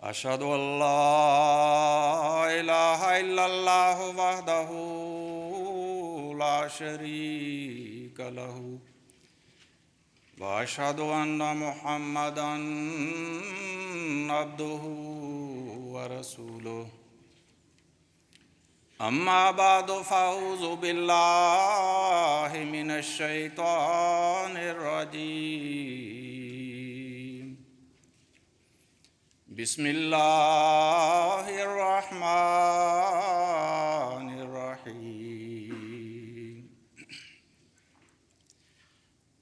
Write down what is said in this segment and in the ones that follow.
أشهد أن لا إله إلا الله وحده لا شريك له وأشهد أن محمدًا عبده ورسوله أما بعد فأعوذ بالله من الشيطان الرجيم بسم الله الرحمن الرحيم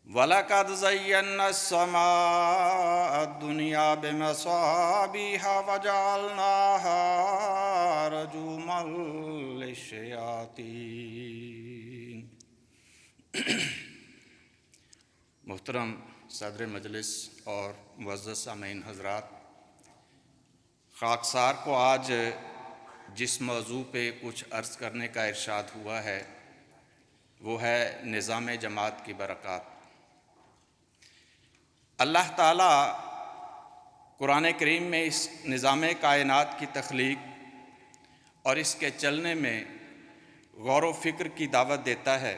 وَلَقَدْ زَيَّنَّا السَّمَاءَ الدُّنْيَا بِمَصَابِيحَ وَجَعَلْنَاهَا رُجُومًا لِلشَّيَاطِينِ۔ محترم صدر مجلس اور معزز سامعین حضرات، خاکسار کو آج جس موضوع پہ کچھ عرض کرنے کا ارشاد ہوا ہے وہ ہے نظام جماعت کی برکات۔ اللہ تعالیٰ قرآن کریم میں اس نظام کائنات کی تخلیق اور اس کے چلنے میں غور و فکر کی دعوت دیتا ہے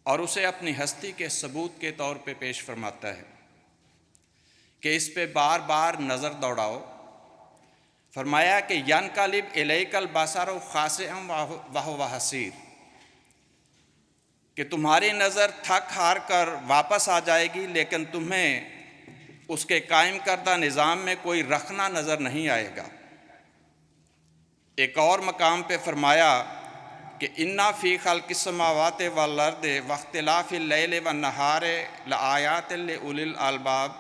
اور اسے اپنی ہستی کے ثبوت کے طور پہ پیش فرماتا ہے کہ اس پہ بار بار نظر دوڑاؤ۔ فرمایا کہ ینقلب الیک البصر خاسئا وہو حسیر، کہ تمہاری نظر تھک ہار کر واپس آ جائے گی لیکن تمہیں اس کے قائم کردہ نظام میں کوئی رکھنا نظر نہیں آئے گا۔ ایک اور مقام پہ فرمایا کہ اِنَّ فِي خَلْقِ السَّمَاوَاتِ وَالْأَرْضِ وَاخْتِلَافِ اللَّيْلِ وَالنَّهَارِ لَآيَاتٍ لِأُولِي الْأَلْبَابِ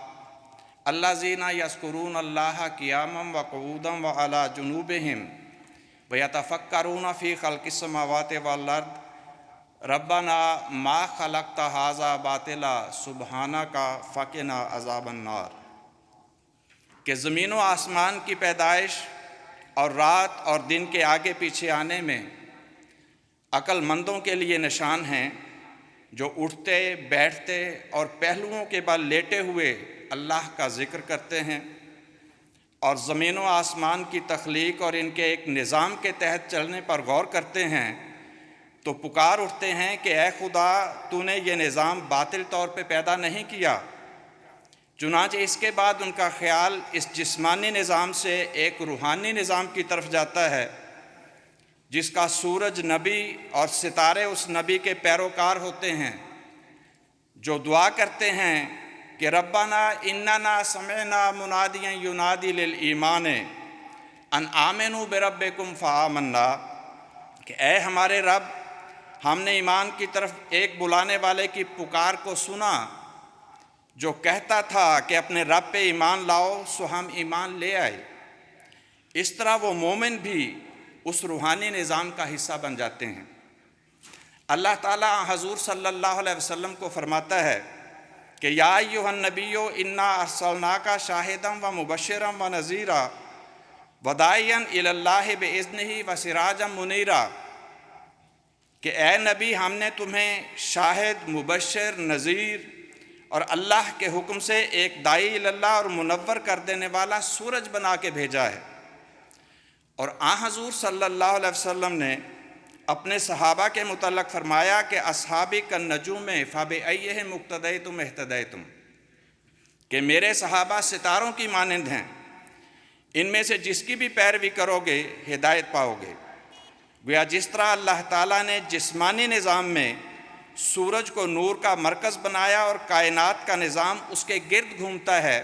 الَّذِينَ يَذْكُرُونَ اللَّهَ قِيَامًا وَقُعُودًا وَعَلَى جُنُوبِهِمْ وَيَتَفَكَّرُونَ فِي خَلْقِ السَّمَاوَاتِ وَالْأَرْضِ رَبَّنَا مَا خَلَقْتَ هَٰذَا بَاطِلًا سُبْحَانَكَ فَقِنَا عَذَابَ النَّارِ، کہ زمین و آسمان کی پیدائش اور رات اور دن کے آگے پیچھے آنے میں عقل مندوں کے لیے نشان ہیں، جو اٹھتے بیٹھتے اور پہلوؤں کے بل لیٹے ہوئے اللہ کا ذکر کرتے ہیں اور زمین و آسمان کی تخلیق اور ان کے ایک نظام کے تحت چلنے پر غور کرتے ہیں تو پکار اٹھتے ہیں کہ اے خدا، تو نے یہ نظام باطل طور پہ پیدا نہیں کیا۔ چنانچہ اس کے بعد ان کا خیال اس جسمانی نظام سے ایک روحانی نظام کی طرف جاتا ہے جس کا سورج نبی اور ستارے اس نبی کے پیروکار ہوتے ہیں، جو دعا کرتے ہیں کہ ربنا اننا سمعنا منادیا ینادی للایمان ان آمنوا بربکم فآمنا، کہ اے ہمارے رب، ہم نے ایمان کی طرف ایک بلانے والے کی پکار کو سنا جو کہتا تھا کہ اپنے رب پہ ایمان لاؤ، سو ہم ایمان لے آئے۔ اس طرح وہ مومن بھی اس روحانی نظام کا حصہ بن جاتے ہیں۔ اللہ تعالیٰ حضور صلی اللہ علیہ وسلم کو فرماتا ہے کہ یا ایھا النبی انا ارسلناک شاہدا و مبشرا و نذیرا وداعیا الی اللہ باذنہ و سراجا منیرا، کہ اے نبی، ہم نے تمہیں شاہد، مبشر، نذیر اور اللہ کے حکم سے ایک داعی اللہ اور منور کر دینے والا سورج بنا کے بھیجا ہے۔ اور حضور صلی اللہ علیہ وسلم نے اپنے صحابہ کے متعلق فرمایا کہ اصحابی کالنجوم فبأیہم اقتدیتم اہتدیتم، کہ میرے صحابہ ستاروں کی مانند ہیں، ان میں سے جس کی بھی پیروی کرو گے ہدایت پاؤ گے۔ گویا جس طرح اللہ تعالیٰ نے جسمانی نظام میں سورج کو نور کا مرکز بنایا اور کائنات کا نظام اس کے گرد گھومتا ہے،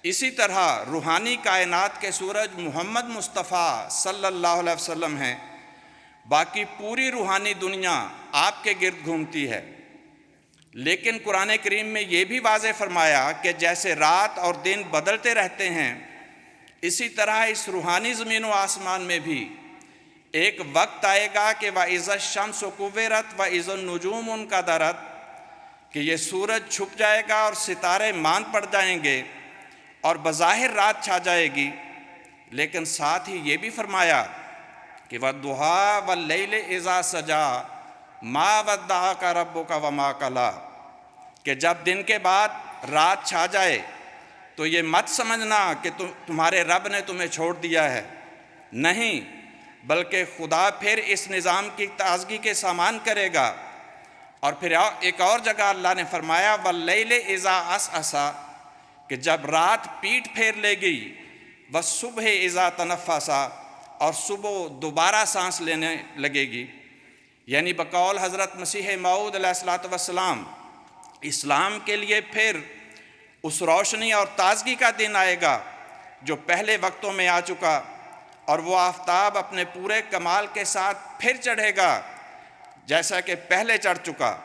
اسی طرح روحانی کائنات کے سورج محمد مصطفیٰ صلی اللہ علیہ وسلم ہیں، باقی پوری روحانی دنیا آپ کے گرد گھومتی ہے۔ لیکن قرآن کریم میں یہ بھی واضح فرمایا کہ جیسے رات اور دن بدلتے رہتے ہیں، اسی طرح اس روحانی زمین و آسمان میں بھی ایک وقت آئے گا کہ وَإِذَا الشَّمْسُ كُوِّرَتْ وَإِذَا النُّجُومُ انكَدَرَتْ، کہ یہ سورج چھپ جائے گا اور ستارے ماند پڑ جائیں گے اور بظاہر رات چھا جائے گی، لیکن ساتھ ہی یہ بھی فرمایا کہ وَالضُّحَىٰ وَاللَّيْلِ إِذَا سَجَىٰ مَا وَدَّعَكَ رَبُّكَ وَمَا قَلَىٰ، کہ جب دن کے بعد رات چھا جائے تو یہ مت سمجھنا کہ تمہارے رب نے تمہیں چھوڑ دیا ہے، نہیں، بلکہ خدا پھر اس نظام کی تازگی کے سامان کرے گا۔ اور پھر ایک اور جگہ اللہ نے فرمایا وَاللَّيْلِ إِذَا عَسْعَسَ، کہ جب رات پیٹ پھیر لے گی، وَالصُّبْحِ إِذَا تَنَفَّسَ، اور صبح دوبارہ سانس لینے لگے گی۔ یعنی بقول حضرت مسیح موعود علیہ السلام، اسلام کے لیے پھر اس روشنی اور تازگی کا دن آئے گا جو پہلے وقتوں میں آ چکا، اور وہ آفتاب اپنے پورے کمال کے ساتھ پھر چڑھے گا جیسا کہ پہلے چڑھ چکا۔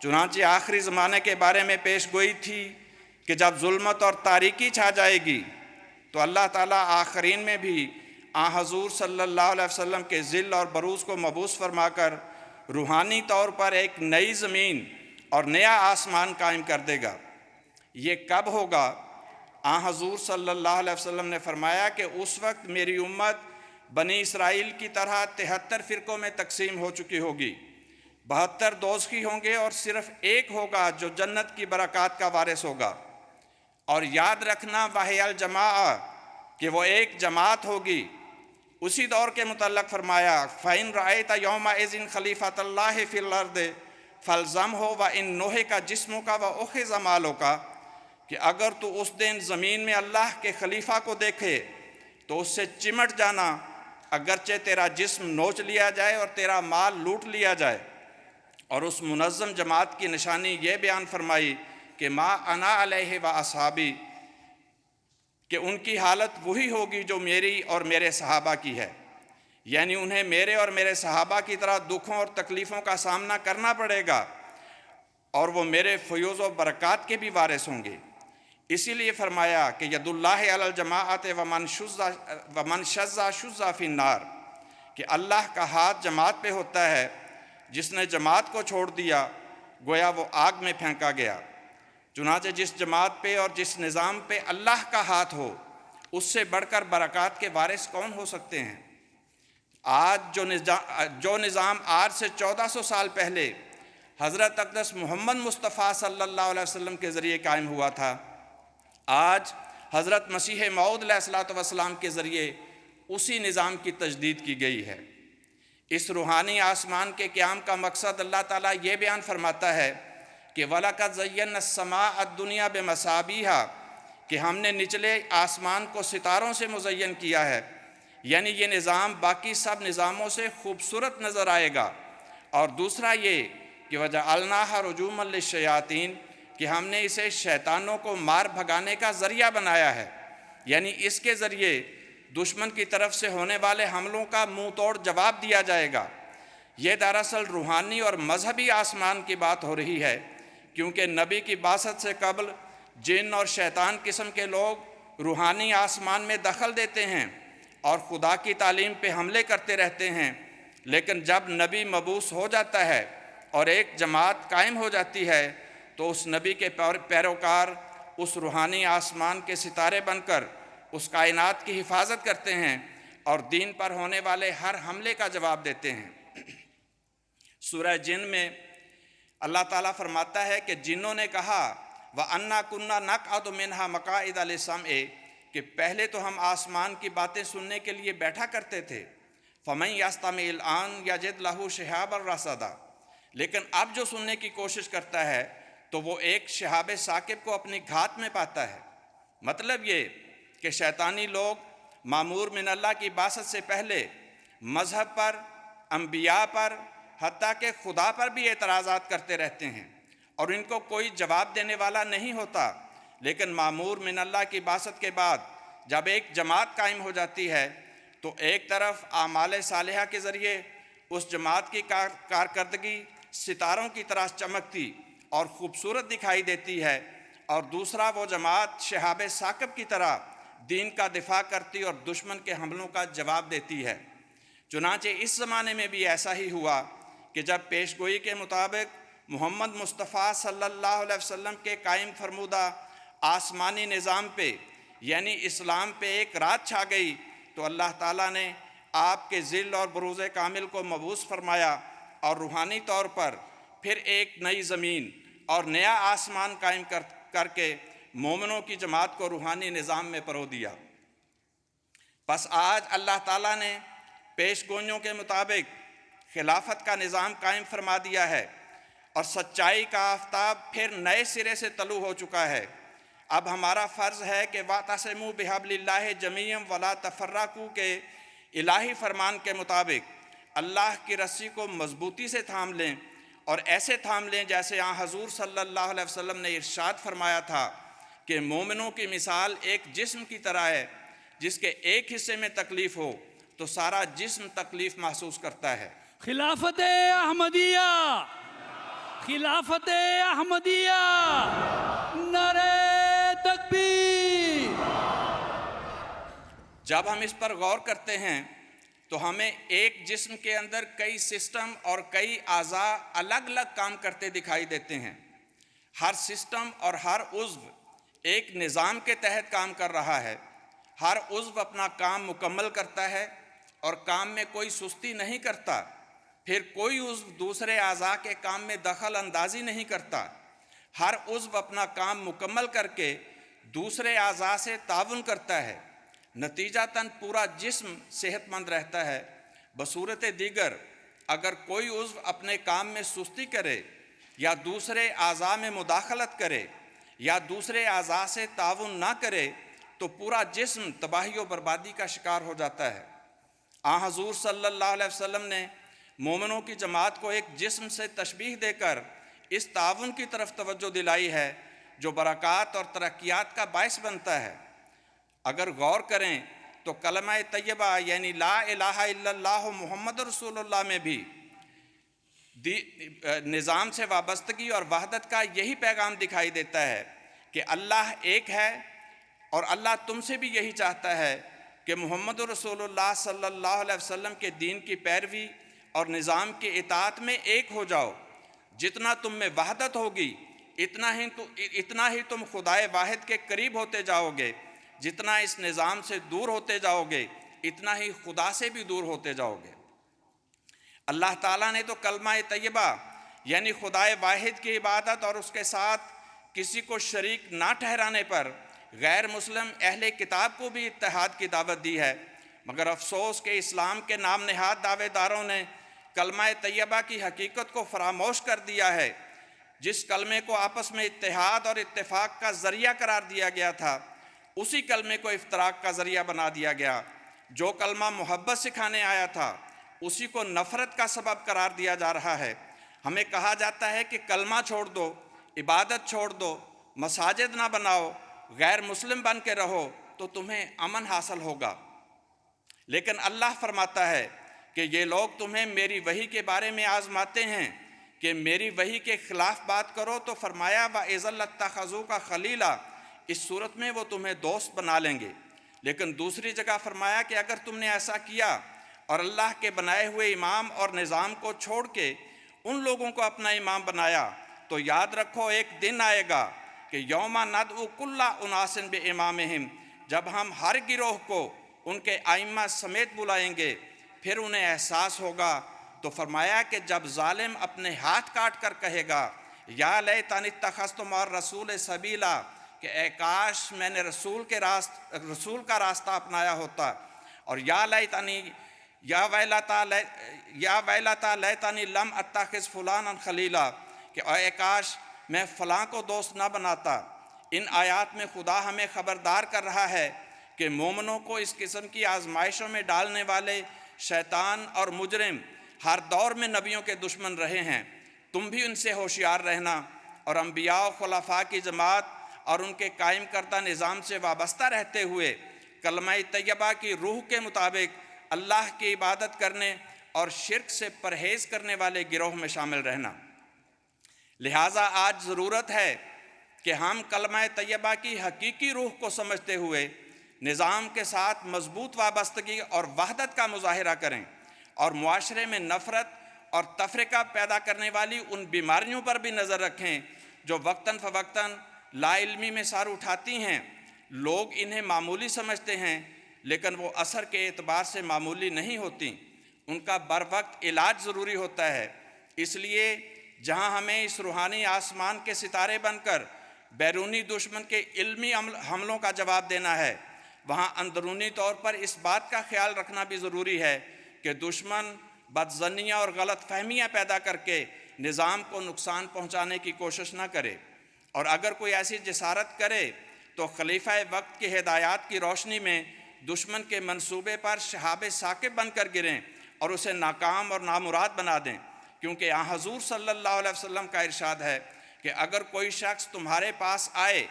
چنانچہ آخری زمانے کے بارے میں پیش گوئی تھی کہ جب ظلمت اور تاریکی چھا جائے گی تو اللہ تعالیٰ آخرین میں بھی حضور صلی اللہ علیہ وسلم کے ذل اور بروز کو مبعوث فرما کر روحانی طور پر ایک نئی زمین اور نیا آسمان قائم کر دے گا۔ یہ کب ہوگا؟ حضور صلی اللہ علیہ وسلم نے فرمایا کہ اس وقت میری امت بنی اسرائیل کی طرح 73 فرقوں میں تقسیم ہو چکی ہوگی، 72 دوزخی ہوں گے اور صرف ایک ہوگا جو جنت کی برکات کا وارث ہوگا۔ اور یاد رکھنا وحی الجماع، کہ وہ ایک جماعت ہوگی۔ اسی دور کے متعلق فرمایا فَإِن رَأَيْتَ يَوْمَئِذٍ خَلِيفَةَ اللَّهِ فِي الْأَرْضِ فَالْزَمْهُ وَإِن نُهِكَ جِسْمُكَ وَأُخِذَ مَالُكَ، کہ اگر تو اس دن زمین میں اللہ کے خلیفہ کو دیکھے تو اس سے چمٹ جانا، اگرچہ تیرا جسم نوچ لیا جائے اور تیرا مال لوٹ لیا جائے۔ اور اس منظم جماعت کی نشانی یہ بیان فرمائی کہ ما انا علیہ و اصحابی، کہ ان کی حالت وہی ہوگی جو میری اور میرے صحابہ کی ہے، یعنی انہیں میرے اور میرے صحابہ کی طرح دکھوں اور تکلیفوں کا سامنا کرنا پڑے گا، اور وہ میرے فیوز و برکات کے بھی وارث ہوں گے۔ اسی لیے فرمایا کہ ید اللہ علی الجماعت ومن شذ شذ فی النار، کہ اللہ کا ہاتھ جماعت پہ ہوتا ہے، جس نے جماعت کو چھوڑ دیا گویا وہ آگ میں پھینکا گیا۔ چنانچہ جس جماعت پہ اور جس نظام پہ اللہ کا ہاتھ ہو، اس سے بڑھ کر برکات کے وارث کون ہو سکتے ہیں؟ آج جو نظام آج سے 1400 سال پہلے حضرت اقدس محمد مصطفیٰ صلی اللہ علیہ وسلم کے ذریعے قائم ہوا تھا، آج حضرت مسیح موعود علیہ السلام کے ذریعے اسی نظام کی تجدید کی گئی ہے۔ اس روحانی آسمان کے قیام کا مقصد اللہ تعالیٰ یہ بیان فرماتا ہے کہ وَلَقَدْ زَيَّنَّا السَّمَاءَ الدُّنْيَا بِمَصَابِيحَ، کہ ہم نے نچلے آسمان کو ستاروں سے مزین کیا ہے، یعنی یہ نظام باقی سب نظاموں سے خوبصورت نظر آئے گا۔ اور دوسرا یہ کہ وَجَعَلْنَاهَا رُجُومًا لِلشَّيَاطِينِ، کہ ہم نے اسے شیطانوں کو مار بھگانے کا ذریعہ بنایا ہے، یعنی اس کے ذریعے دشمن کی طرف سے ہونے والے حملوں کا منہ توڑ جواب دیا جائے گا۔ یہ دراصل روحانی اور مذہبی آسمان کی بات ہو رہی ہے، کیونکہ نبی کی بعثت سے قبل جن اور شیطان قسم کے لوگ روحانی آسمان میں دخل دیتے ہیں اور خدا کی تعلیم پہ حملے کرتے رہتے ہیں، لیکن جب نبی مبعوث ہو جاتا ہے اور ایک جماعت قائم ہو جاتی ہے تو اس نبی کے پیروکار اس روحانی آسمان کے ستارے بن کر اس کائنات کی حفاظت کرتے ہیں اور دین پر ہونے والے ہر حملے کا جواب دیتے ہیں۔ سورہ جن میں اللہ تعالیٰ فرماتا ہے کہ جنوں نے کہا وَأَنَّا كُنَّا نَقْعُدُ مِنْهَا مَقَاعِدَ لِلسَّمْعِ، کہ پہلے تو ہم آسمان کی باتیں سننے کے لیے بیٹھا کرتے تھے، فَمَن يَسْتَمِعِ الْآنَ يَجِدْ لَهُ شِهَابًا رَّصَدًا، لیکن اب جو سننے کی کوشش کرتا ہے تو وہ ایک شہاب ثاقب کو اپنی گھات میں پاتا ہے۔ مطلب یہ کہ شیطانی لوگ مامور من اللہ کی بعثت سے پہلے مذہب پر، انبیاء پر، حتیٰ کہ خدا پر بھی اعتراضات کرتے رہتے ہیں اور ان کو کوئی جواب دینے والا نہیں ہوتا، لیکن مامور من اللہ کی بعثت کے بعد جب ایک جماعت قائم ہو جاتی ہے تو ایک طرف اعمال صالحہ کے ذریعے اس جماعت کی کارکردگی ستاروں کی طرح چمکتی اور خوبصورت دکھائی دیتی ہے، اور دوسرا وہ جماعت شہاب ثاقب کی طرح دین کا دفاع کرتی اور دشمن کے حملوں کا جواب دیتی ہے۔ چنانچہ اس زمانے میں بھی ایسا ہی ہوا کہ جب پیش گوئی کے مطابق محمد مصطفیٰ صلی اللہ علیہ وسلم کے قائم فرمودہ آسمانی نظام پہ یعنی اسلام پہ ایک رات چھا گئی تو اللہ تعالیٰ نے آپ کے ذل اور بروز کامل کو مبعوث فرمایا اور روحانی طور پر پھر ایک نئی زمین اور نیا آسمان قائم کر کے مومنوں کی جماعت کو روحانی نظام میں پرو دیا۔ پس آج اللہ تعالیٰ نے پیش گوئیوں کے مطابق خلافت کا نظام قائم فرما دیا ہے اور سچائی کا آفتاب پھر نئے سرے سے طلوع ہو چکا ہے۔ اب ہمارا فرض ہے کہ وَاعْتَصِمُوا بِحَبْلِ اللَّهِ جَمِيعًا وَلَا تَفَرَّقُوا کے الہی فرمان کے مطابق اللہ کی رسی کو مضبوطی سے تھام لیں، اور ایسے تھام لیں جیسے حضور صلی اللہ علیہ وسلم نے ارشاد فرمایا تھا کہ مومنوں کی مثال ایک جسم کی طرح ہے، جس کے ایک حصے میں تکلیف ہو تو سارا جسم تکلیف محسوس کرتا ہے۔ خلافت احمدیہ، خلافت احمدیہ، نعرہ تکبیر۔ جب ہم اس پر غور کرتے ہیں تو ہمیں ایک جسم کے اندر کئی سسٹم اور کئی اعضاء الگ الگ کام کرتے دکھائی دیتے ہیں۔ ہر سسٹم اور ہر عضو ایک نظام کے تحت کام کر رہا ہے۔ ہر عضو اپنا کام مکمل کرتا ہے اور کام میں کوئی سستی نہیں کرتا۔ پھر کوئی عضو دوسرے اعضاء کے کام میں دخل اندازی نہیں کرتا۔ ہر عضو اپنا کام مکمل کر کے دوسرے اعضاء سے تعاون کرتا ہے، نتیجتاً پورا جسم صحت مند رہتا ہے۔ بصورت دیگر اگر کوئی عضو اپنے کام میں سستی کرے یا دوسرے اعضاء میں مداخلت کرے یا دوسرے اعضاء سے تعاون نہ کرے تو پورا جسم تباہی و بربادی کا شکار ہو جاتا ہے۔ حضور صلی اللہ علیہ وسلم نے مومنوں کی جماعت کو ایک جسم سے تشبیہ دے کر اس تعاون کی طرف توجہ دلائی ہے جو برکات اور ترقیات کا باعث بنتا ہے۔ اگر غور کریں تو کلمہ طیبہ یعنی لا الہ الا اللہ محمد رسول اللہ میں بھی نظام سے وابستگی اور وحدت کا یہی پیغام دکھائی دیتا ہے کہ اللہ ایک ہے، اور اللہ تم سے بھی یہی چاہتا ہے کہ محمد رسول اللہ صلی اللہ علیہ وسلم کے دین کی پیروی اور نظام کی اطاعت میں ایک ہو جاؤ۔ جتنا تم میں وحدت ہوگی اتنا ہی تم خدائے واحد کے قریب ہوتے جاؤ گے، جتنا اس نظام سے دور ہوتے جاؤ گے اتنا ہی خدا سے بھی دور ہوتے جاؤ گے۔ اللہ تعالیٰ نے تو کلمہ طیبہ یعنی خدائے واحد کی عبادت اور اس کے ساتھ کسی کو شریک نہ ٹھہرانے پر غیر مسلم اہل کتاب کو بھی اتحاد کی دعوت دی ہے، مگر افسوس کہ اسلام کے نام نہاد دعوے داروں نے کلمہ طیبہ کی حقیقت کو فراموش کر دیا ہے۔ جس کلمے کو آپس میں اتحاد اور اتفاق کا ذریعہ قرار دیا گیا تھا، اسی کلمے کو افتراق کا ذریعہ بنا دیا گیا۔ جو کلمہ محبت سکھانے آیا تھا اسی کو نفرت کا سبب قرار دیا جا رہا ہے۔ ہمیں کہا جاتا ہے کہ کلمہ چھوڑ دو، عبادت چھوڑ دو، مساجد نہ بناؤ، غیر مسلم بن کے رہو تو تمہیں امن حاصل ہوگا۔ لیکن اللہ فرماتا ہے کہ یہ لوگ تمہیں میری وحی کے بارے میں آزماتے ہیں کہ میری وحی کے خلاف بات کرو تو فرمایا وَإِذًا لَاتَّخَذُوكَ خَلِيلًا، اس صورت میں وہ تمہیں دوست بنا لیں گے۔ لیکن دوسری جگہ فرمایا کہ اگر تم نے ایسا کیا اور اللہ کے بنائے ہوئے امام اور نظام کو چھوڑ کے ان لوگوں کو اپنا امام بنایا تو یاد رکھو ایک دن آئے گا کہ یوم ندعو کل اناس بامامہم، جب ہم ہر گروہ کو ان کے ائمہ سمیت بلائیں گے، پھر انہیں احساس ہوگا۔ تو فرمایا کہ جب ظالم اپنے ہاتھ کاٹ کر کہے گا یا لیتنی اتخذت مع الرسول سبیلا، کہ اے کاش میں نے رسول کا راستہ اپنایا ہوتا، اور یا ویلتا لیتنی لم اتخذ فلانا خلیلا، کہ اے کاش میں فلاں کو دوست نہ بناتا۔ ان آیات میں خدا ہمیں خبردار کر رہا ہے کہ مومنوں کو اس قسم کی آزمائشوں میں ڈالنے والے شیطان اور مجرم ہر دور میں نبیوں کے دشمن رہے ہیں۔ تم بھی ان سے ہوشیار رہنا اور انبیاء و خلفاء کی جماعت اور ان کے قائم کردہ نظام سے وابستہ رہتے ہوئے کلمہ طیبہ کی روح کے مطابق اللہ کی عبادت کرنے اور شرک سے پرہیز کرنے والے گروہ میں شامل رہنا۔ لہٰذا آج ضرورت ہے کہ ہم کلمہ طیبہ کی حقیقی روح کو سمجھتے ہوئے نظام کے ساتھ مضبوط وابستگی اور وحدت کا مظاہرہ کریں، اور معاشرے میں نفرت اور تفرقہ پیدا کرنے والی ان بیماریوں پر بھی نظر رکھیں جو وقتاً فوقتاً لا علمی میں سر اٹھاتی ہیں۔ لوگ انہیں معمولی سمجھتے ہیں لیکن وہ اثر کے اعتبار سے معمولی نہیں ہوتی، ان کا بر وقت علاج ضروری ہوتا ہے۔ اس لیے جہاں ہمیں اس روحانی آسمان کے ستارے بن کر بیرونی دشمن کے علمی حملوں کا جواب دینا ہے، وہاں اندرونی طور پر اس بات کا خیال رکھنا بھی ضروری ہے کہ دشمن بدظنیاں اور غلط فہمیاں پیدا کر کے نظام کو نقصان پہنچانے کی کوشش نہ کرے، اور اگر کوئی ایسی جسارت کرے تو خلیفہ وقت کی ہدایات کی روشنی میں دشمن کے منصوبے پر شہاب ثاقب بن کر گریں اور اسے ناکام اور نامراد بنا دیں، کیونکہ یہاں حضور صلی اللہ علیہ وسلم کا ارشاد ہے کہ اگر کوئی شخص تمہارے پاس آئے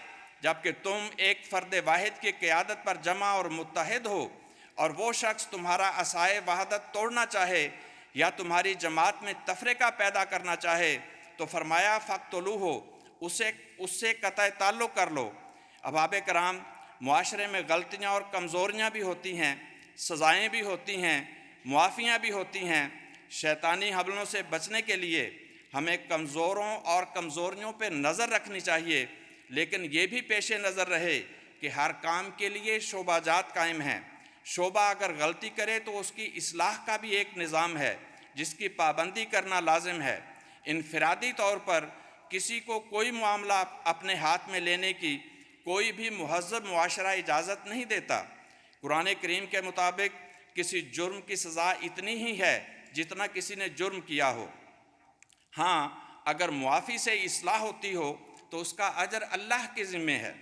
جبکہ تم ایک فرد واحد کی قیادت پر جمع اور متحد ہو، اور وہ شخص تمہارا عصائے وحدت توڑنا چاہے یا تمہاری جماعت میں تفرقہ پیدا کرنا چاہے، تو فرمایا فَاقْتُلُوهُ، اس سے قطع تعلق کر لو۔ احباب کرام، معاشرے میں غلطیاں اور کمزوریاں بھی ہوتی ہیں، سزائیں بھی ہوتی ہیں، معافیاں بھی ہوتی ہیں۔ شیطانی حملوں سے بچنے کے لیے ہمیں کمزوروں اور کمزوریوں پہ نظر رکھنی چاہیے، لیکن یہ بھی پیش نظر رہے کہ ہر کام کے لیے شعبہ جات قائم ہیں۔ شعبہ اگر غلطی کرے تو اس کی اصلاح کا بھی ایک نظام ہے جس کی پابندی کرنا لازم ہے۔ انفرادی طور پر کسی کو کوئی معاملہ اپنے ہاتھ میں لینے کی کوئی بھی مہذب معاشرہ اجازت نہیں دیتا۔ قرآن کریم کے مطابق کسی جرم کی سزا اتنی ہی ہے جتنا کسی نے جرم کیا ہو۔ ہاں، اگر معافی سے اصلاح ہوتی ہو تو اس کا اجر اللہ کے ذمہ ہے۔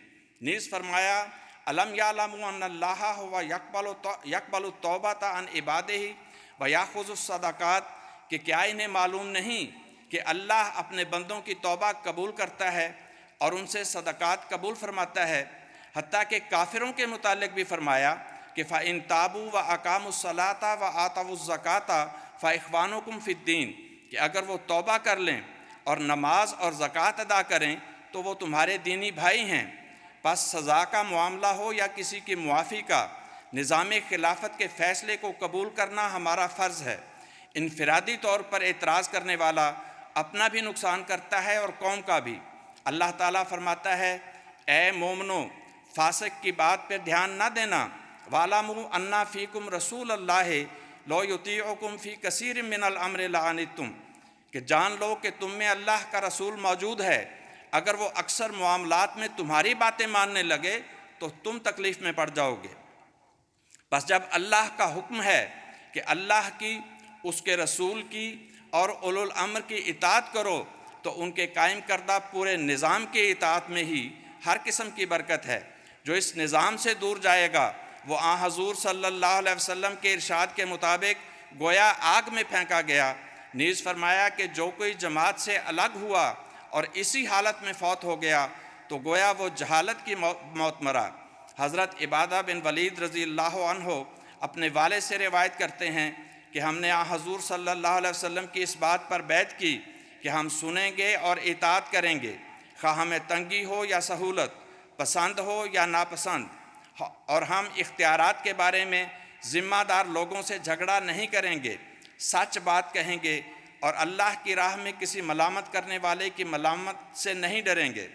نیز فرمایا الم یعلموا ان اللہ هو یقبل التوبۃ عن عبادہ ویأخذ الصدقات، کہ کیا انہیں معلوم نہیں کہ اللہ اپنے بندوں کی توبہ قبول کرتا ہے اور ان سے صدقات قبول فرماتا ہے۔ حتیٰ کہ کافروں کے متعلق بھی فرمایا کہ فَإِن تَابُوا وَأَقَامُوا الصَّلَاةَ وَآتَوُا الزَّكَاةَ فَإِخْوَانُكُمْ فِي الدِّينِ، کہ اگر وہ توبہ کر لیں اور نماز اور زکوٰۃ ادا کریں تو وہ تمہارے دینی بھائی ہیں۔ پس سزا کا معاملہ ہو یا کسی کی معافی کا، نظام خلافت کے فیصلے کو قبول کرنا ہمارا فرض ہے۔ انفرادی طور پر اعتراض کرنے والا اپنا بھی نقصان کرتا ہے اور قوم کا بھی۔ اللہ تعالیٰ فرماتا ہے اے مومنو، فاسق کی بات پہ دھیان نہ دینا۔ وَاعْلَمُوا أَنَّ فِيكُمْ رَسُولَ اللَّهِ لَوْ يُطِيعُكُمْ فِي كَثِيرٍ مِّنَ الْأَمْرِ لَعَنِتُّمْ، کہ جان لو کہ تم میں اللہ کا رسول موجود ہے، اگر وہ اکثر معاملات میں تمہاری باتیں ماننے لگے تو تم تکلیف میں پڑ جاؤ گے۔ بس جب اللہ کا حکم ہے کہ اللہ کی، اس کے رسول کی اور اولو الامر کی اطاعت کرو، تو ان کے قائم کردہ پورے نظام کی اطاعت میں ہی ہر قسم کی برکت ہے۔ جو اس نظام سے دور جائے گا وہ حضور صلی اللہ علیہ وسلم کے ارشاد کے مطابق گویا آگ میں پھینکا گیا۔ نیز فرمایا کہ جو کوئی جماعت سے الگ ہوا اور اسی حالت میں فوت ہو گیا تو گویا وہ جہالت کی موت مرا۔ حضرت عبادہ بن ولید رضی اللہ عنہ اپنے والد سے روایت کرتے ہیں کہ ہم نے حضور صلی اللہ علیہ وسلم کی اس بات پر بیعت کی کہ ہم سنیں گے اور اطاعت کریں گے، خواہ ہمیں تنگی ہو یا سہولت، پسند ہو یا ناپسند، اور ہم اختیارات کے بارے میں ذمہ دار لوگوں سے جھگڑا نہیں کریں گے، سچ بات کہیں گے، اور اللہ کی راہ میں کسی ملامت کرنے والے کی ملامت سے نہیں ڈریں گے۔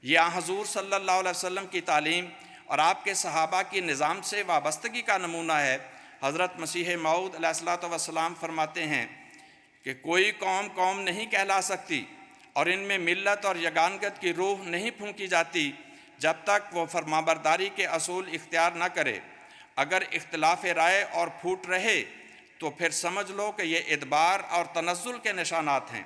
یہ حضور صلی اللہ علیہ وسلم کی تعلیم اور آپ کے صحابہ کی نظام سے وابستگی کا نمونہ ہے۔ حضرت مسیح موعود علیہ الصلوۃ والسلام فرماتے ہیں کہ کوئی قوم نہیں کہلا سکتی اور ان میں ملت اور یگانگت کی روح نہیں پھونکی جاتی جب تک وہ فرمانبرداری کے اصول اختیار نہ کرے۔ اگر اختلاف رائے اور پھوٹ رہے تو پھر سمجھ لو کہ یہ ادبار اور تنزل کے نشانات ہیں۔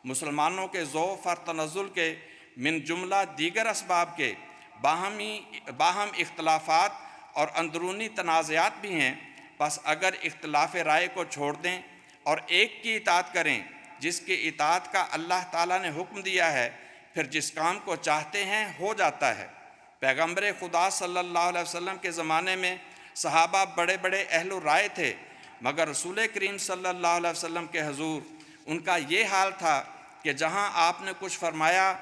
مسلمانوں کے ضعف اور تنزل کے من جملہ دیگر اسباب کے باہم اختلافات اور اندرونی تنازعات بھی ہیں۔ بس اگر اختلاف رائے کو چھوڑ دیں اور ایک کی اطاعت کریں جس کی اطاعت کا اللہ تعالیٰ نے حکم دیا ہے، پھر جس کام کو چاہتے ہیں ہو جاتا ہے۔ پیغمبر خدا صلی اللہ علیہ وسلم کے زمانے میں صحابہ بڑے بڑے اہل رائے تھے، مگر رسول کریم صلی اللہ علیہ وسلم کے حضور ان کا یہ حال تھا کہ جہاں آپ نے کچھ فرمایا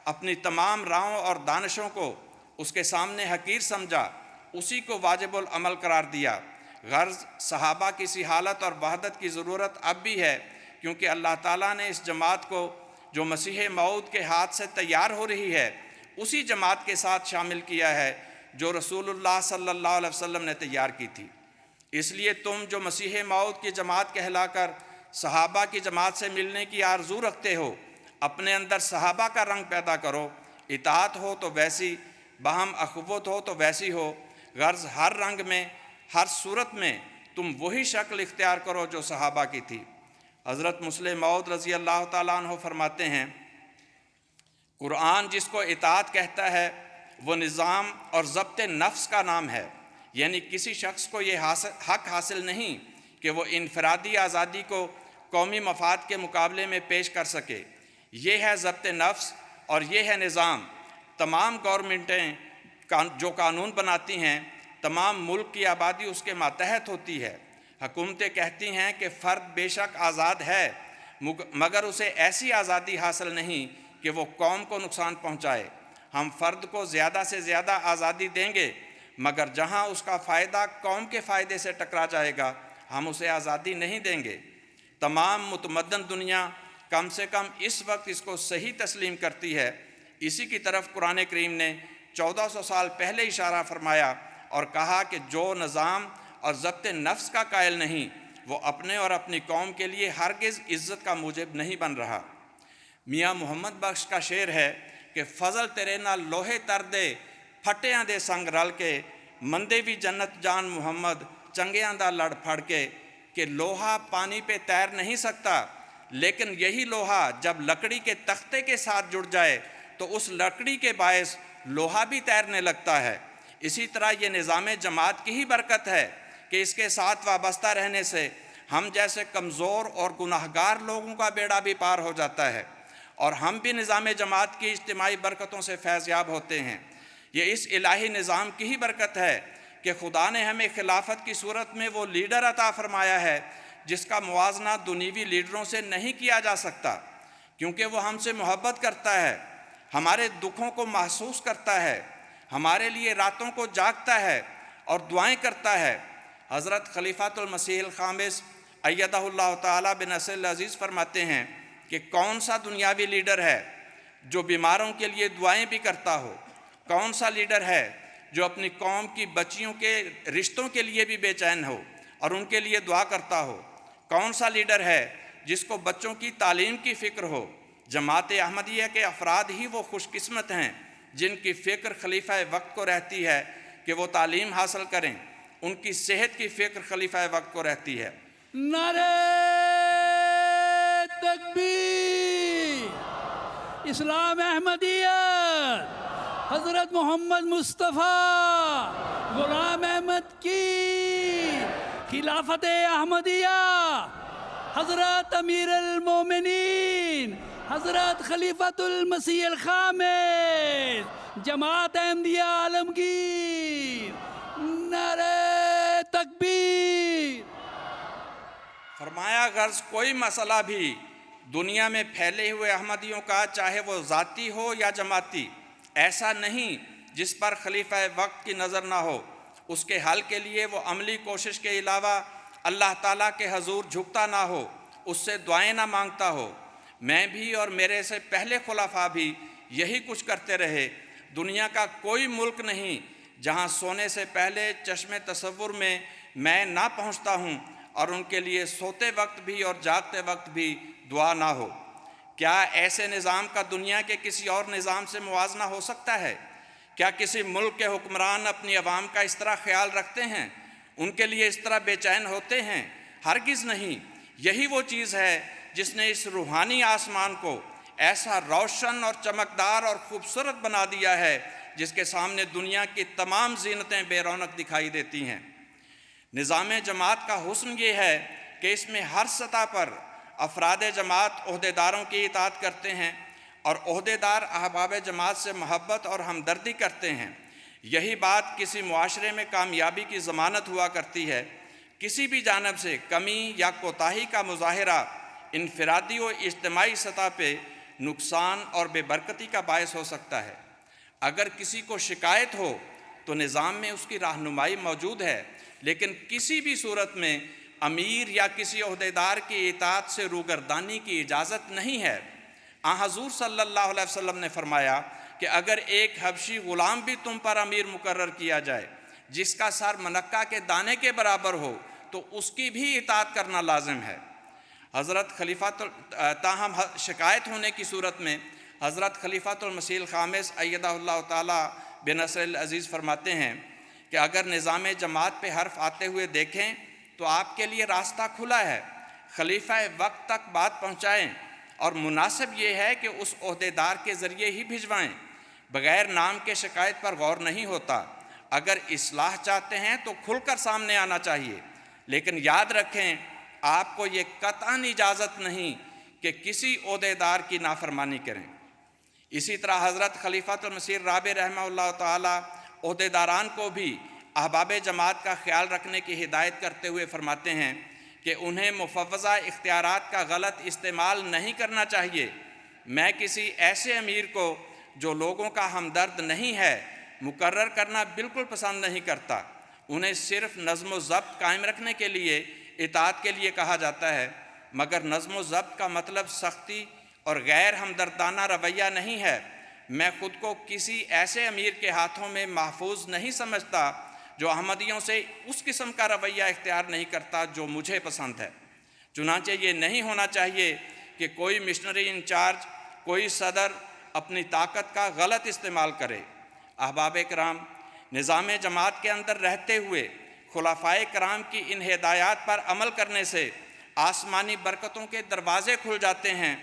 اپنی تمام راہوں اور دانشوں کو اس کے سامنے حقیر سمجھا، اسی کو واجب العمل قرار دیا۔ غرض صحابہ کی سی حالت اور وحدت کی ضرورت اب بھی ہے، کیونکہ اللہ تعالیٰ نے اس جماعت کو جو مسیح موعود کے ہاتھ سے تیار ہو رہی ہے اسی جماعت کے ساتھ شامل کیا ہے جو رسول اللہ صلی اللہ علیہ وسلم نے تیار کی تھی۔ اس لیے تم جو مسیح موعود کی جماعت کہلا کر صحابہ کی جماعت سے ملنے کی آرزو رکھتے ہو، اپنے اندر صحابہ کا رنگ پیدا کرو اطاعت ہو تو ویسی، باہم اخوت ہو تو ویسی ہو، غرض ہر رنگ میں، ہر صورت میں تم وہی شکل اختیار کرو جو صحابہ کی تھی۔ حضرت مسلم موعود رضی اللہ تعالیٰ عنہ فرماتے ہیں، قرآن جس کو اطاعت کہتا ہے وہ نظام اور ضبط نفس کا نام ہے، یعنی کسی شخص کو یہ حق حاصل نہیں کہ وہ انفرادی آزادی کو قومی مفاد کے مقابلے میں پیش کر سکے۔ یہ ہے ضبط نفس اور یہ ہے نظام۔ تمام گورنمنٹیں جو قانون بناتی ہیں، تمام ملک کی آبادی اس کے ماتحت ہوتی ہے۔ حکومتیں کہتی ہیں کہ فرد بے شک آزاد ہے، مگر اسے ایسی آزادی حاصل نہیں کہ وہ قوم کو نقصان پہنچائے۔ ہم فرد کو زیادہ سے زیادہ آزادی دیں گے، مگر جہاں اس کا فائدہ قوم کے فائدے سے ٹکرا جائے گا ہم اسے آزادی نہیں دیں گے۔ تمام متمدن دنیا کم سے کم اس وقت اس کو صحیح تسلیم کرتی ہے۔ اسی کی طرف قرآن کریم نے 1400 سال پہلے اشارہ فرمایا اور کہا کہ جو نظام اور ضبط نفس کا قائل نہیں وہ اپنے اور اپنی قوم کے لیے ہرگز عزت کا موجب نہیں بن رہا۔ میاں محمد بخش کا شعر ہے کہ فضل تیرے نال لوہے تر دے پھٹیاں دے سنگ رل کے، مندے بھی جنت جان محمد چنگیاں دا لڑ پھڑ کے، کہ لوہا پانی پہ تیر نہیں سکتا، لیکن یہی لوہا جب لکڑی کے تختے کے ساتھ جڑ جائے تو اس لکڑی کے باعث لوہا بھی تیرنے لگتا ہے۔ اسی طرح یہ نظام جماعت کی ہی برکت ہے کہ اس کے ساتھ وابستہ رہنے سے ہم جیسے کمزور اور گناہگار لوگوں کا بیڑا بھی پار ہو جاتا ہے، اور ہم بھی نظام جماعت کی اجتماعی برکتوں سے فیض یاب ہوتے ہیں۔ یہ اس الہی نظام کی ہی برکت ہے کہ خدا نے ہمیں خلافت کی صورت میں وہ لیڈر عطا فرمایا ہے جس کا موازنہ دنیوی لیڈروں سے نہیں کیا جا سکتا، کیونکہ وہ ہم سے محبت کرتا ہے، ہمارے دکھوں کو محسوس کرتا ہے، ہمارے لیے راتوں کو جاگتا ہے اور دعائیں کرتا ہے۔ حضرت خلیفۃ المسیح الخامس ایدہ اللہ تعالیٰ بنصر العزیز فرماتے ہیں کہ کون سا دنیاوی لیڈر ہے جو بیماروں کے لیے دعائیں بھی کرتا ہو؟ کون سا لیڈر ہے جو اپنی قوم کی بچیوں کے رشتوں کے لیے بھی بے چین ہو اور ان کے لیے دعا کرتا ہو؟ کون سا لیڈر ہے جس کو بچوں کی تعلیم کی فکر ہو؟ جماعت احمدیہ کے افراد ہی وہ خوش قسمت ہیں جن کی فکر خلیفہ وقت کو رہتی ہے کہ وہ تعلیم حاصل کریں، ان کی صحت کی فکر خلیفہ وقت کو رہتی ہے۔ نعرہ تکبیر! اسلام احمدیت! حضرت محمد مصطفیٰ غلام احمد کی خلافت احمدیہ، حضرت امیر المومنین حضرت خلیفۃ المسیح الخامس جماعت احمدیہ عالمگیر، نعرہ تکبیر! فرمایا غرض کوئی مسئلہ بھی دنیا میں پھیلے ہوئے احمدیوں کا، چاہے وہ ذاتی ہو یا جماعتی، ایسا نہیں جس پر خلیفہ وقت کی نظر نہ ہو، اس کے حل کے لیے وہ عملی کوشش کے علاوہ اللہ تعالیٰ کے حضور جھکتا نہ ہو، اس سے دعائیں نہ مانگتا ہو۔ میں بھی اور میرے سے پہلے خلفاء بھی یہی کچھ کرتے رہے۔ دنیا کا کوئی ملک نہیں جہاں سونے سے پہلے چشم تصور میں نہ پہنچتا ہوں اور ان کے لیے سوتے وقت بھی اور جاگتے وقت بھی دعا نہ ہو۔ کیا ایسے نظام کا دنیا کے کسی اور نظام سے موازنہ ہو سکتا ہے؟ کیا کسی ملک کے حکمران اپنی عوام کا اس طرح خیال رکھتے ہیں، ان کے لیے اس طرح بے چین ہوتے ہیں؟ ہرگز نہیں۔ یہی وہ چیز ہے جس نے اس روحانی آسمان کو ایسا روشن اور چمکدار اور خوبصورت بنا دیا ہے جس کے سامنے دنیا کی تمام زینتیں بے رونق دکھائی دیتی ہیں۔ نظام جماعت کا حسن یہ ہے کہ اس میں ہر سطح پر افراد جماعت عہدیداروں کی اطاعت کرتے ہیں اور عہدیدار احباب جماعت سے محبت اور ہمدردی کرتے ہیں۔ یہی بات کسی معاشرے میں کامیابی کی ضمانت ہوا کرتی ہے۔ کسی بھی جانب سے کمی یا کوتاہی کا مظاہرہ انفرادی و اجتماعی سطح پہ نقصان اور بے برکتی کا باعث ہو سکتا ہے۔ اگر کسی کو شکایت ہو تو نظام میں اس کی رہنمائی موجود ہے، لیکن کسی بھی صورت میں امیر یا کسی عہدیدار کی اطاعت سے روگردانی کی اجازت نہیں ہے۔ حضور صلی اللہ علیہ وسلم نے فرمایا کہ اگر ایک حبشی غلام بھی تم پر امیر مقرر کیا جائے جس کا سر منقہ کے دانے کے برابر ہو تو اس کی بھی اطاعت کرنا لازم ہے۔ حضرت خلیفہ تاہم شکایت ہونے کی صورت میں حضرت خلیفۃ المسیح الخامس ایدہ اللہ تعالیٰ بنصر العزیز فرماتے ہیں کہ اگر نظام جماعت پہ حرف آتے ہوئے دیکھیں تو آپ کے لیے راستہ کھلا ہے، خلیفہ وقت تک بات پہنچائیں، اور مناسب یہ ہے کہ اس عہدیدار کے ذریعے ہی بھجوائیں۔ بغیر نام کے شکایت پر غور نہیں ہوتا۔ اگر اصلاح چاہتے ہیں تو کھل کر سامنے آنا چاہیے، لیکن یاد رکھیں آپ کو یہ قطعاً اجازت نہیں کہ کسی عہدیدار کی نافرمانی کریں۔ اسی طرح حضرت خلیفۃ المسیح رابع رحمہ اللہ تعالیٰ عہدیداران کو بھی احباب جماعت کا خیال رکھنے کی ہدایت کرتے ہوئے فرماتے ہیں کہ انہیں مفوضہ اختیارات کا غلط استعمال نہیں کرنا چاہیے۔ میں کسی ایسے امیر کو جو لوگوں کا ہمدرد نہیں ہے مقرر کرنا بالکل پسند نہیں کرتا۔ انہیں صرف نظم و ضبط قائم رکھنے کے لیے، اطاعت کے لیے کہا جاتا ہے، مگر نظم و ضبط کا مطلب سختی اور غیر ہمدردانہ رویہ نہیں ہے۔ میں خود کو کسی ایسے امیر کے ہاتھوں میں محفوظ نہیں سمجھتا جو احمدیوں سے اس قسم کا رویہ اختیار نہیں کرتا جو مجھے پسند ہے۔ چنانچہ یہ نہیں ہونا چاہیے کہ کوئی مشنری انچارج، کوئی صدر اپنی طاقت کا غلط استعمال کرے۔ احباب کرام، نظام جماعت کے اندر رہتے ہوئے خلفائے کرام کی ان ہدایات پر عمل کرنے سے آسمانی برکتوں کے دروازے کھل جاتے ہیں،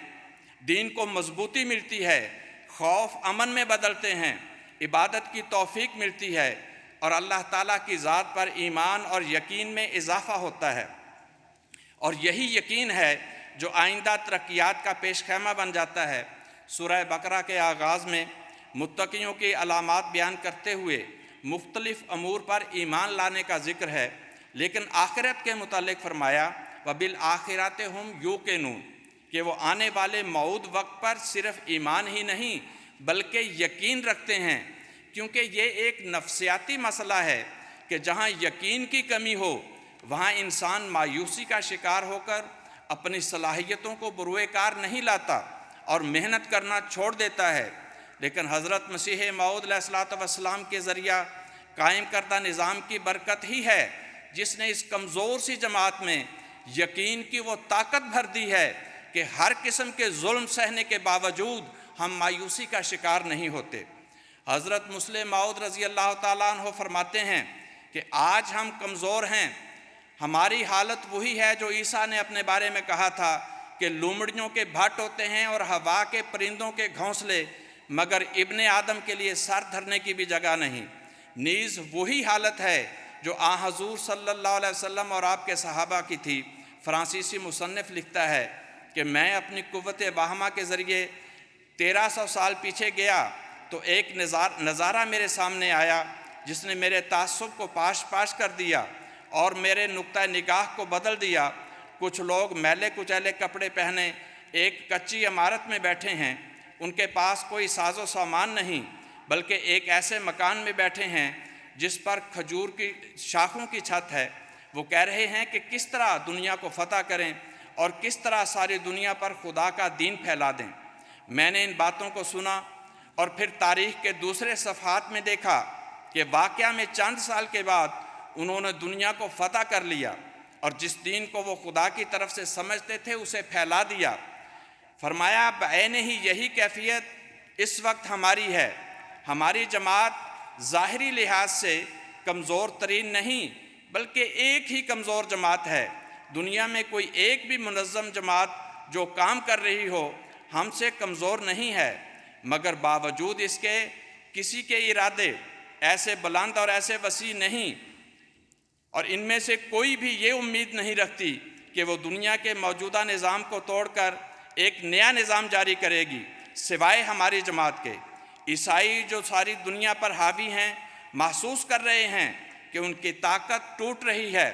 دین کو مضبوطی ملتی ہے، خوف امن میں بدلتے ہیں، عبادت کی توفیق ملتی ہے، اور اللہ تعالیٰ کی ذات پر ایمان اور یقین میں اضافہ ہوتا ہے۔ اور یہی یقین ہے جو آئندہ ترقیات کا پیش خیمہ بن جاتا ہے۔ سورہ بقرہ کے آغاز میں متقیوں کی علامات بیان کرتے ہوئے مختلف امور پر ایمان لانے کا ذکر ہے، لیکن آخرت کے متعلق فرمایا وَبِالْآخِرَةِ هُمْ يُوقِنُونَ کہ وہ آنے والے موعود وقت پر صرف ایمان ہی نہیں بلکہ یقین رکھتے ہیں، کیونکہ یہ ایک نفسیاتی مسئلہ ہے کہ جہاں یقین کی کمی ہو وہاں انسان مایوسی کا شکار ہو کر اپنی صلاحیتوں کو بروئے کار نہیں لاتا اور محنت کرنا چھوڑ دیتا ہے۔ لیکن حضرت مسیح موعود علیہ الصلوۃ والسلام کے ذریعہ قائم کردہ نظام کی برکت ہی ہے جس نے اس کمزور سی جماعت میں یقین کی وہ طاقت بھر دی ہے کہ ہر قسم کے ظلم سہنے کے باوجود ہم مایوسی کا شکار نہیں ہوتے۔ حضرت مسلم موعود رضی اللہ تعالیٰ عنہ فرماتے ہیں کہ آج ہم کمزور ہیں، ہماری حالت وہی ہے جو عیسیٰ نے اپنے بارے میں کہا تھا کہ لومڑیوں کے بھٹ ہوتے ہیں اور ہوا کے پرندوں کے گھونسلے، مگر ابن آدم کے لیے سر دھرنے کی بھی جگہ نہیں۔ نیز وہی حالت ہے جو حضور صلی اللہ علیہ وسلم اور آپ کے صحابہ کی تھی۔ فرانسیسی مصنف لکھتا ہے کہ میں اپنی قوت واہمہ کے ذریعے 1300 سال پیچھے گیا تو ایک نظارہ میرے سامنے آیا جس نے میرے تعصب کو پاش پاش کر دیا اور میرے نقطہ نگاہ کو بدل دیا۔ کچھ لوگ میلے کچیلے کپڑے پہنے ایک کچی عمارت میں بیٹھے ہیں، ان کے پاس کوئی ساز و سامان نہیں بلکہ ایک ایسے مکان میں بیٹھے ہیں جس پر کھجور کی شاخوں کی چھت ہے۔ وہ کہہ رہے ہیں کہ کس طرح دنیا کو فتح کریں اور کس طرح ساری دنیا پر خدا کا دین پھیلا دیں۔ میں نے ان باتوں کو سنا اور پھر تاریخ کے دوسرے صفحات میں دیکھا کہ واقعہ میں چند سال کے بعد انہوں نے دنیا کو فتح کر لیا اور جس دین کو وہ خدا کی طرف سے سمجھتے تھے اسے پھیلا دیا۔ فرمایا بعین ہی یہی کیفیت اس وقت ہماری ہے۔ ہماری جماعت ظاہری لحاظ سے کمزور ترین نہیں بلکہ ایک ہی کمزور جماعت ہے۔ دنیا میں کوئی ایک بھی منظم جماعت جو کام کر رہی ہو ہم سے کمزور نہیں ہے، مگر باوجود اس کے کسی کے ارادے ایسے بلند اور ایسے وسیع نہیں، اور ان میں سے کوئی بھی یہ امید نہیں رکھتی کہ وہ دنیا کے موجودہ نظام کو توڑ کر ایک نیا نظام جاری کرے گی سوائے ہماری جماعت کے۔ عیسائی جو ساری دنیا پر حاوی ہیں محسوس کر رہے ہیں کہ ان کی طاقت ٹوٹ رہی ہے۔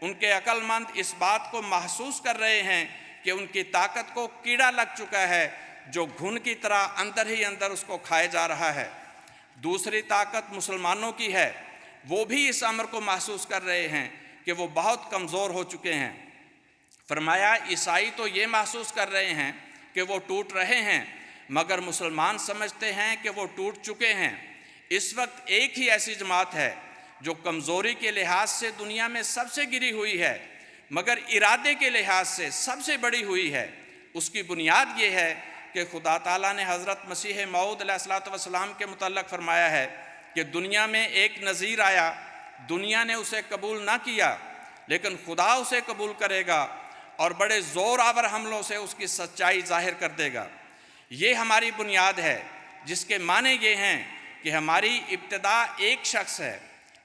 ان کے عقل مند اس بات کو محسوس کر رہے ہیں کہ ان کی طاقت کو کیڑا لگ چکا ہے جو گھن کی طرح اندر ہی اندر اس کو کھائے جا رہا ہے۔ دوسری طاقت مسلمانوں کی ہے، وہ بھی اس امر کو محسوس کر رہے ہیں کہ وہ بہت کمزور ہو چکے ہیں۔ فرمایا عیسائی تو یہ محسوس کر رہے ہیں کہ وہ ٹوٹ رہے ہیں، مگر مسلمان سمجھتے ہیں کہ وہ ٹوٹ چکے ہیں۔ اس وقت ایک ہی ایسی جماعت ہے جو کمزوری کے لحاظ سے دنیا میں سب سے گری ہوئی ہے مگر ارادے کے لحاظ سے سب سے بڑی ہوئی ہے۔ اس کی بنیاد یہ ہے کہ خدا تعالیٰ نے حضرت مسیح موعود علیہ الصلوۃ والسلام کے متعلق فرمایا ہے کہ دنیا میں ایک نذیر آیا، دنیا نے اسے قبول نہ کیا، لیکن خدا اسے قبول کرے گا اور بڑے زور آور حملوں سے اس کی سچائی ظاہر کر دے گا۔ یہ ہماری بنیاد ہے، جس کے معنی یہ ہیں کہ ہماری ابتدا ایک شخص ہے،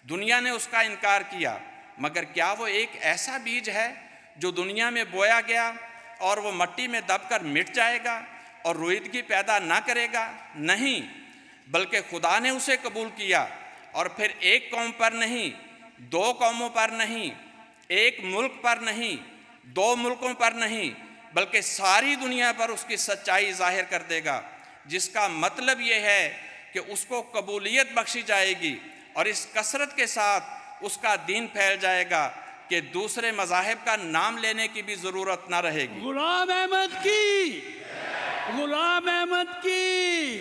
دنیا نے اس کا انکار کیا، مگر کیا وہ ایک ایسا بیج ہے جو دنیا میں بویا گیا اور وہ مٹی میں دب کر مٹ جائے گا اور رویدگی پیدا نہ کرے گا؟ نہیں، بلکہ خدا نے اسے قبول کیا، اور پھر ایک قوم پر نہیں، دو قوموں پر نہیں، ایک ملک پر نہیں، دو ملکوں پر نہیں، بلکہ ساری دنیا پر اس کی سچائی ظاہر کر دے گا، جس کا مطلب یہ ہے کہ اس کو قبولیت بخشی جائے گی اور اس کثرت کے ساتھ اس کا دین پھیل جائے گا کہ دوسرے مذاہب کا نام لینے کی بھی ضرورت نہ رہے گی۔ غلام احمد کی، غلام احمد کی،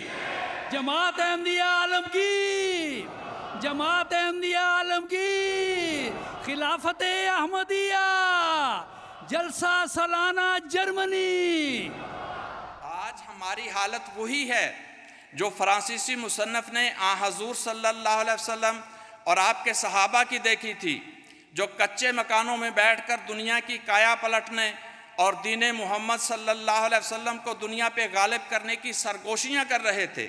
جماعت احمدیہ عالم کی، جماعت احمدیہ عالم کی، خلافت احمدیہ، جلسہ سالانہ جرمنی۔ آج ہماری حالت وہی ہے جو فرانسیسی مصنف نے حضور صلی اللہ علیہ وسلم اور آپ کے صحابہ کی دیکھی تھی، جو کچے مکانوں میں بیٹھ کر دنیا کی کایا پلٹنے اور دین محمد صلی اللہ علیہ وسلم کو دنیا پہ غالب کرنے کی سرگوشیاں کر رہے تھے۔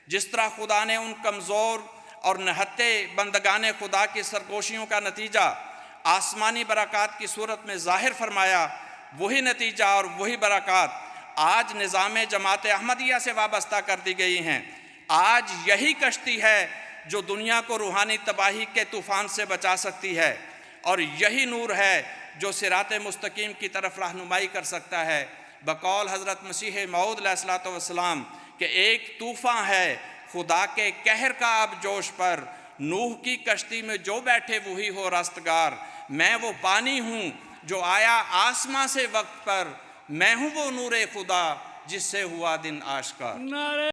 جس طرح خدا نے ان کمزور اور نہتے بندگان خدا کی سرگوشیوں کا نتیجہ آسمانی برکات کی صورت میں ظاہر فرمایا، وہی نتیجہ اور وہی برکات آج نظام جماعت احمدیہ سے وابستہ کر دی گئی ہیں۔ آج یہی کشتی ہے جو دنیا کو روحانی تباہی کے طوفان سے بچا سکتی ہے، اور یہی نور ہے جو صراط مستقیم کی طرف رہنمائی کر سکتا ہے۔ بقول حضرت مسیح موعود علیہ الصلوۃ والسلام کہ ایک طوفان ہے خدا کے قہر کا اب جوش پر، نوح کی کشتی میں جو بیٹھے وہی ہو رستگار، میں وہ پانی ہوں جو آیا آسماں سے وقت پر، میں ہوں وہ نور خدا جس سے ہوا دن آشکار۔ نعرہ